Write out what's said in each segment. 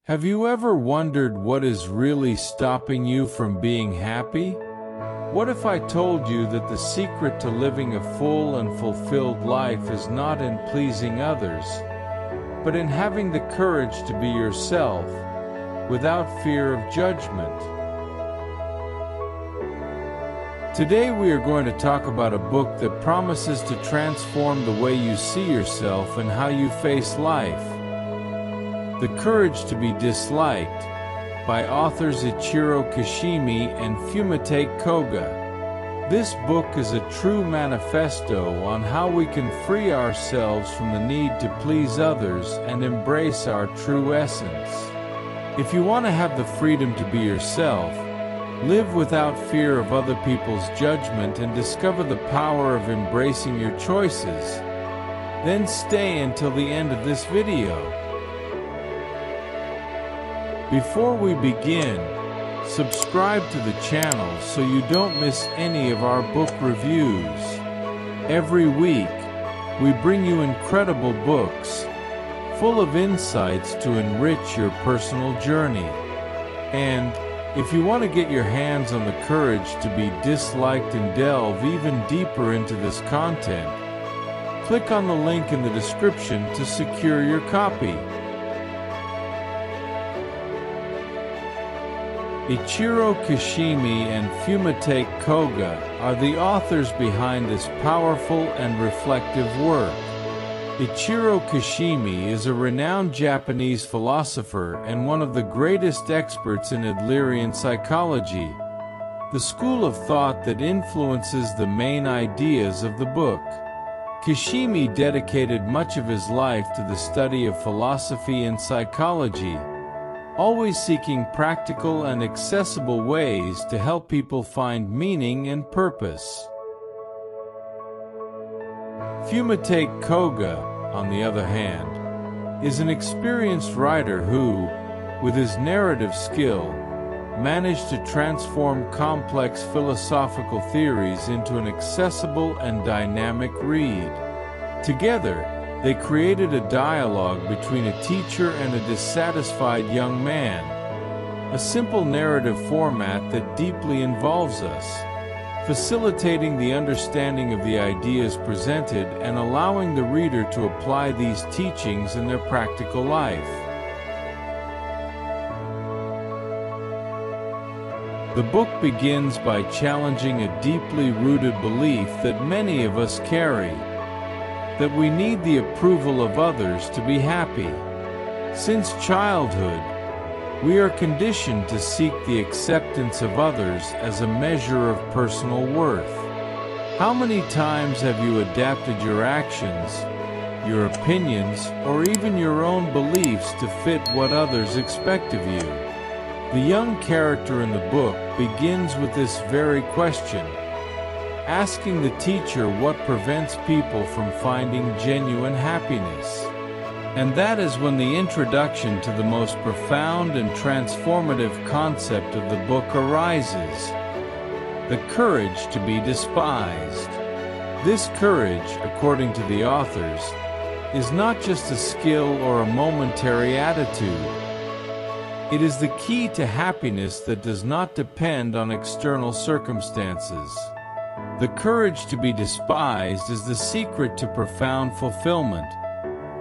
Have you ever wondered what is really stopping you from being happy? What if I told you that the secret to living a full and fulfilled life is not in pleasing others, but in having the courage to be yourself, without fear of judgment? Today we are going to talk about a book that promises to transform the way you see yourself and how you face life. The Courage to be Disliked, by authors Ichiro Kishimi and Fumitake Koga. This book is a true manifesto on how we can free ourselves from the need to please others and embrace our true essence. If you want to have the freedom to be yourself, live without fear of other people's judgment, and discover the power of embracing your choices, then stay until the end of this video. Before we begin, subscribe to the channel so you don't miss any of our book reviews. Every week, we bring you incredible books, full of insights to enrich your personal journey. And if you want to get your hands on the courage to be disliked and delve even deeper into this content, click on the link in the description to secure your copy. Ichiro Kishimi and Fumitake Koga are the authors behind this powerful and reflective work. Ichiro Kishimi is a renowned Japanese philosopher and one of the greatest experts in Adlerian psychology, the school of thought that influences the main ideas of the book. Kishimi dedicated much of his life to the study of philosophy and psychology, always seeking practical and accessible ways to help people find meaning and purpose. Fumitake Koga, on the other hand, is an experienced writer who, with his narrative skill, managed to transform complex philosophical theories into an accessible and dynamic read. Together, they created a dialogue between a teacher and a dissatisfied young man, a simple narrative format that deeply involves us, facilitating the understanding of the ideas presented and allowing the reader to apply these teachings in their practical life. The book begins by challenging a deeply rooted belief that many of us carry, that we need the approval of others to be happy. Since childhood, we are conditioned to seek the acceptance of others as a measure of personal worth. How many times have you adapted your actions, your opinions, or even your own beliefs to fit what others expect of you? The young character in the book begins with this very question, asking the teacher what prevents people from finding genuine happiness. And that is when the introduction to the most profound and transformative concept of the book arises: the courage to be despised. This courage, according to the authors, is not just a skill or a momentary attitude. It is the key to happiness that does not depend on external circumstances. The courage to be despised is the secret to profound fulfillment,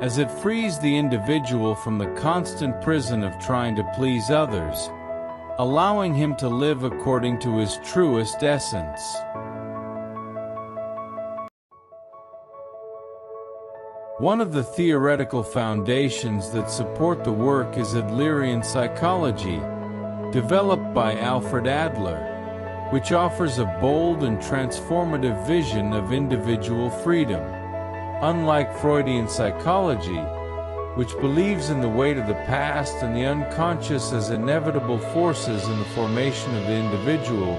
as it frees the individual from the constant prison of trying to please others, allowing him to live according to his truest essence. One of the theoretical foundations that support the work is Adlerian psychology, developed by Alfred Adler, which offers a bold and transformative vision of individual freedom. Unlike Freudian psychology, which believes in the weight of the past and the unconscious as inevitable forces in the formation of the individual,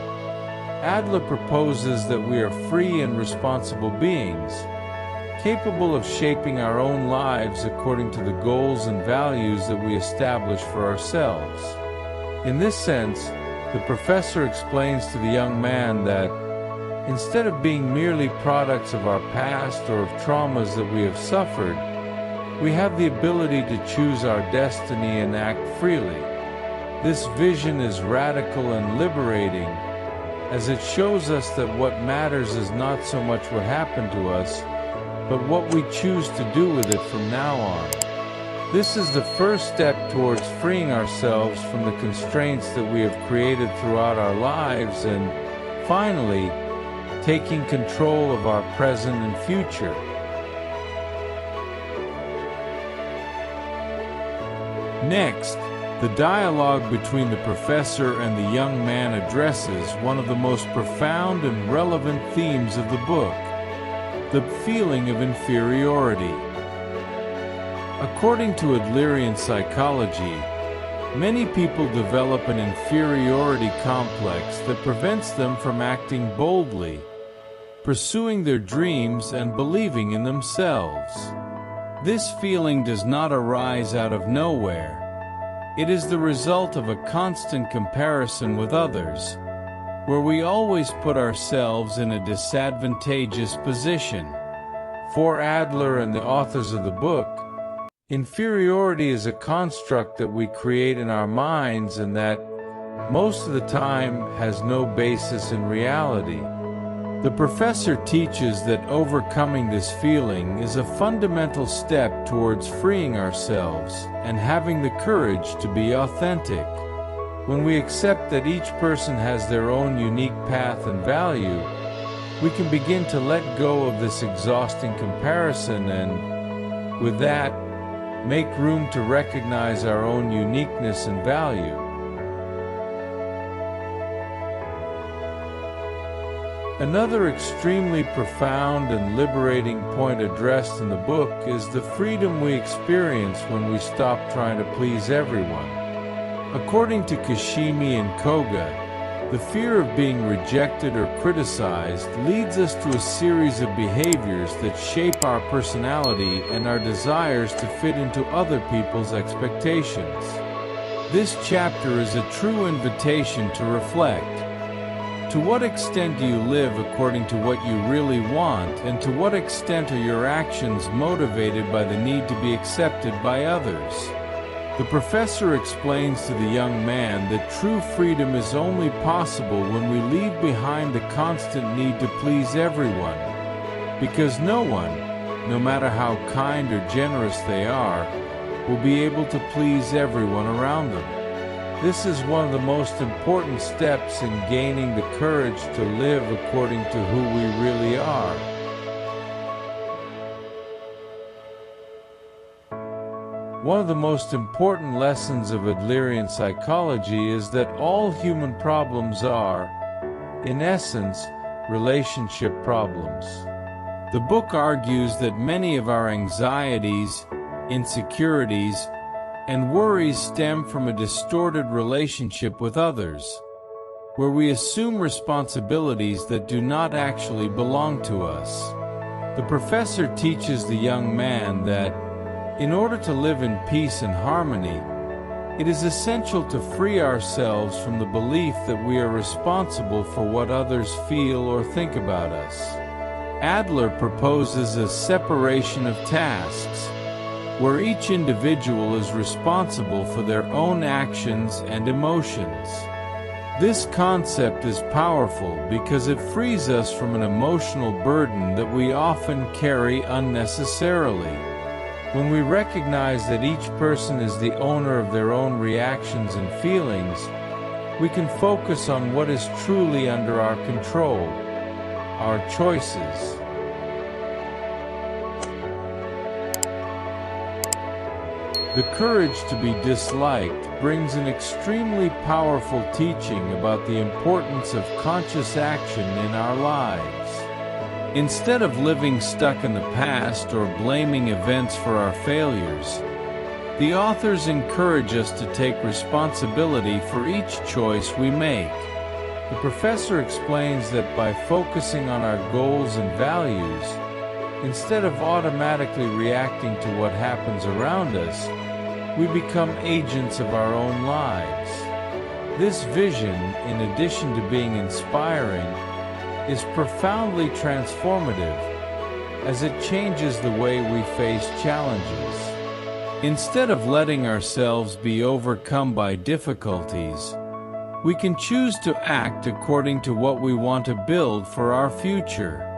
Adler proposes that we are free and responsible beings, capable of shaping our own lives according to the goals and values that we establish for ourselves. In this sense, the professor explains to the young man that, instead of being merely products of our past or of traumas that we have suffered, We have the ability to choose our destiny and act freely. This vision is radical and liberating, as it shows us that what matters is not so much what happened to us, but what we choose to do with it from now on. This is the first step towards freeing ourselves from the constraints that we have created throughout our lives and, finally, taking control of our present and future. Next, the dialogue between the professor and the young man addresses one of the most profound and relevant themes of the book: the feeling of inferiority. According to Adlerian psychology, many people develop an inferiority complex that prevents them from acting boldly, pursuing their dreams, and believing in themselves. This feeling does not arise out of nowhere. It is the result of a constant comparison with others, where we always put ourselves in a disadvantageous position. For Adler and the authors of the book, inferiority is a construct that we create in our minds and that, most of the time, has no basis in reality. The professor teaches that overcoming this feeling is a fundamental step towards freeing ourselves and having the courage to be authentic. When we accept that each person has their own unique path and value, we can begin to let go of this exhausting comparison and, with that, make room to recognize our own uniqueness and value. Another extremely profound and liberating point addressed in the book is the freedom we experience when we stop trying to please everyone. According to Kishimi and Koga, the fear of being rejected or criticized leads us to a series of behaviors that shape our personality and our desires to fit into other people's expectations. This chapter is a true invitation to reflect. To what extent do you live according to what you really want, and to what extent are your actions motivated by the need to be accepted by others? The professor explains to the young man that true freedom is only possible when we leave behind the constant need to please everyone, because no one, no matter how kind or generous they are, will be able to please everyone around them. This is one of the most important steps in gaining the courage to live according to who we really are. One of the most important lessons of Adlerian psychology is that all human problems are, in essence, relationship problems. The book argues that many of our anxieties, insecurities, and worries stem from a distorted relationship with others, where we assume responsibilities that do not actually belong to us. The professor teaches the young man that, in order to live in peace and harmony, it is essential to free ourselves from the belief that we are responsible for what others feel or think about us. Adler proposes a separation of tasks, where each individual is responsible for their own actions and emotions. This concept is powerful because it frees us from an emotional burden that we often carry unnecessarily. When we recognize that each person is the owner of their own reactions and feelings, we can focus on what is truly under our control, our choices. The courage to be disliked brings an extremely powerful teaching about the importance of conscious action in our lives. Instead of living stuck in the past or blaming events for our failures, the authors encourage us to take responsibility for each choice we make. The professor explains that by focusing on our goals and values, instead of automatically reacting to what happens around us, we become agents of our own lives. This vision, in addition to being inspiring, is profoundly transformative, as it changes the way we face challenges. Instead of letting ourselves be overcome by difficulties, we can choose to act according to what we want to build for our future.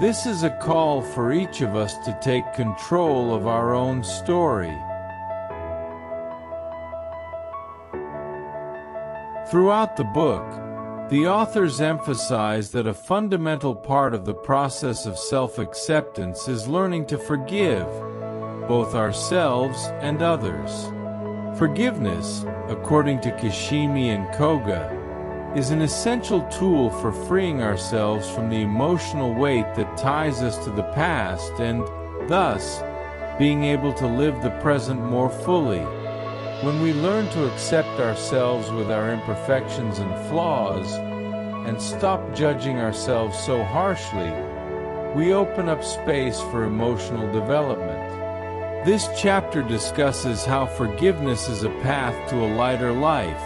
This is a call for each of us to take control of our own story. Throughout the book, the authors emphasize that a fundamental part of the process of self-acceptance is learning to forgive, both ourselves and others. Forgiveness, according to Kishimi and Koga, is an essential tool for freeing ourselves from the emotional weight that ties us to the past and, thus, being able to live the present more fully. When we learn to accept ourselves with our imperfections and flaws, and stop judging ourselves so harshly, we open up space for emotional development. This chapter discusses how forgiveness is a path to a lighter life,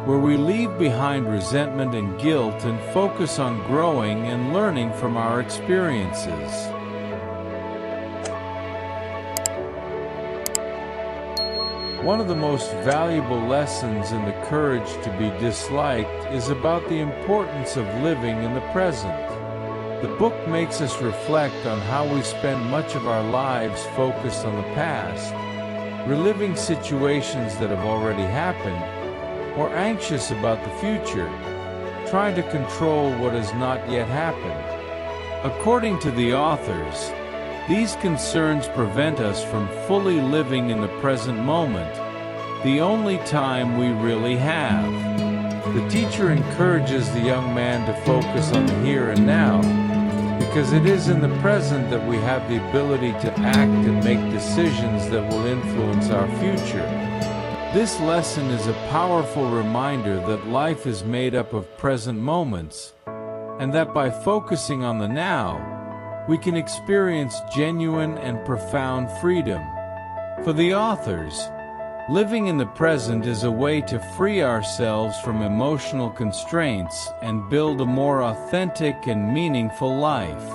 where we leave behind resentment and guilt and focus on growing and learning from our experiences. One of the most valuable lessons in the courage to be disliked is about the importance of living in the present. The book makes us reflect on how we spend much of our lives focused on the past, reliving situations that have already happened, or anxious about the future, trying to control what has not yet happened. According to the authors, these concerns prevent us from fully living in the present moment, the only time we really have. The teacher encourages the young man to focus on the here and now, because it is in the present that we have the ability to act and make decisions that will influence our future. This lesson is a powerful reminder that life is made up of present moments, and that by focusing on the now, we can experience genuine and profound freedom. For the authors, living in the present is a way to free ourselves from emotional constraints and build a more authentic and meaningful life.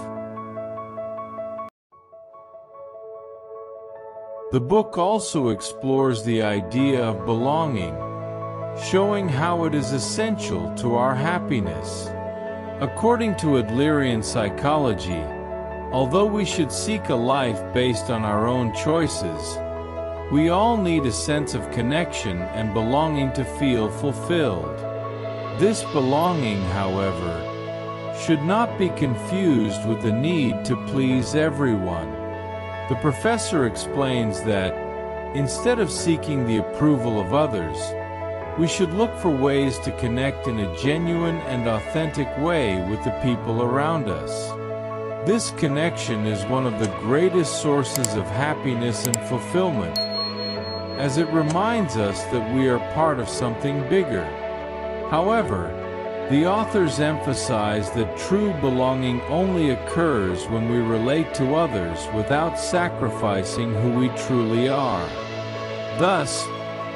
The book also explores the idea of belonging, showing how it is essential to our happiness. According to Adlerian psychology, although we should seek a life based on our own choices, we all need a sense of connection and belonging to feel fulfilled. This belonging, however, should not be confused with the need to please everyone. The professor explains that, instead of seeking the approval of others, we should look for ways to connect in a genuine and authentic way with the people around us. This connection is one of the greatest sources of happiness and fulfillment, as it reminds us that we are part of something bigger. However, the authors emphasize that true belonging only occurs when we relate to others without sacrificing who we truly are. Thus,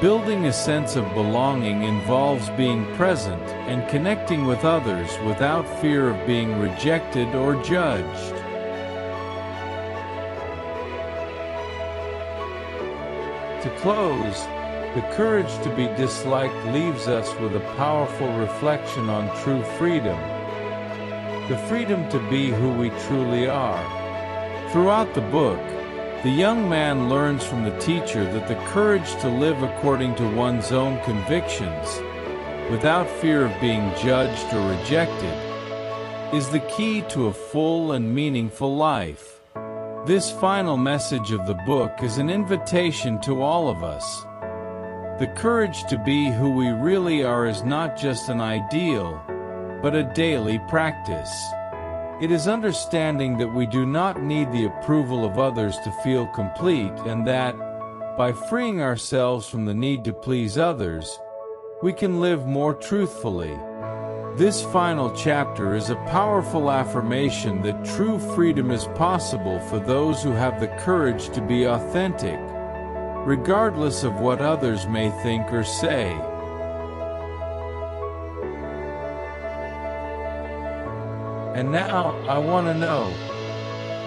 building a sense of belonging involves being present and connecting with others without fear of being rejected or judged. To close, the courage to be disliked leaves us with a powerful reflection on true freedom, the freedom to be who we truly are. Throughout the book, the young man learns from the teacher that the courage to live according to one's own convictions, without fear of being judged or rejected, is the key to a full and meaningful life. This final message of the book is an invitation to all of us. The courage to be who we really are is not just an ideal, but a daily practice. It is understanding that we do not need the approval of others to feel complete, and that, by freeing ourselves from the need to please others, we can live more truthfully. This final chapter is a powerful affirmation that true freedom is possible for those who have the courage to be authentic, regardless of what others may think or say. And now, I want to know,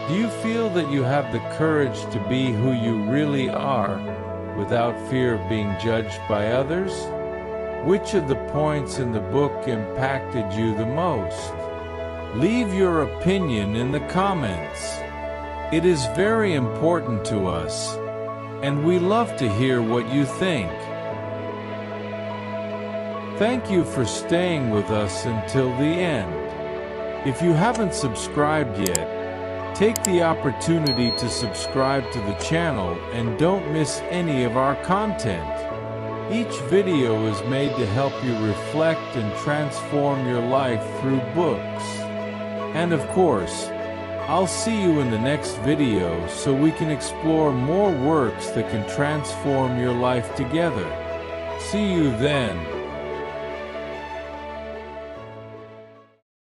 Do you feel that you have the courage to be who you really are, without fear of being judged by others? Which of the points in the book impacted you the most? Leave your opinion in the comments. It is very important to us, and we love to hear what you think. Thank you for staying with us until the end. If you haven't subscribed yet, take the opportunity to subscribe to the channel and don't miss any of our content. Each video is made to help you reflect and transform your life through books. And of course, I'll see you in the next video so we can explore more works that can transform your life together. See you then.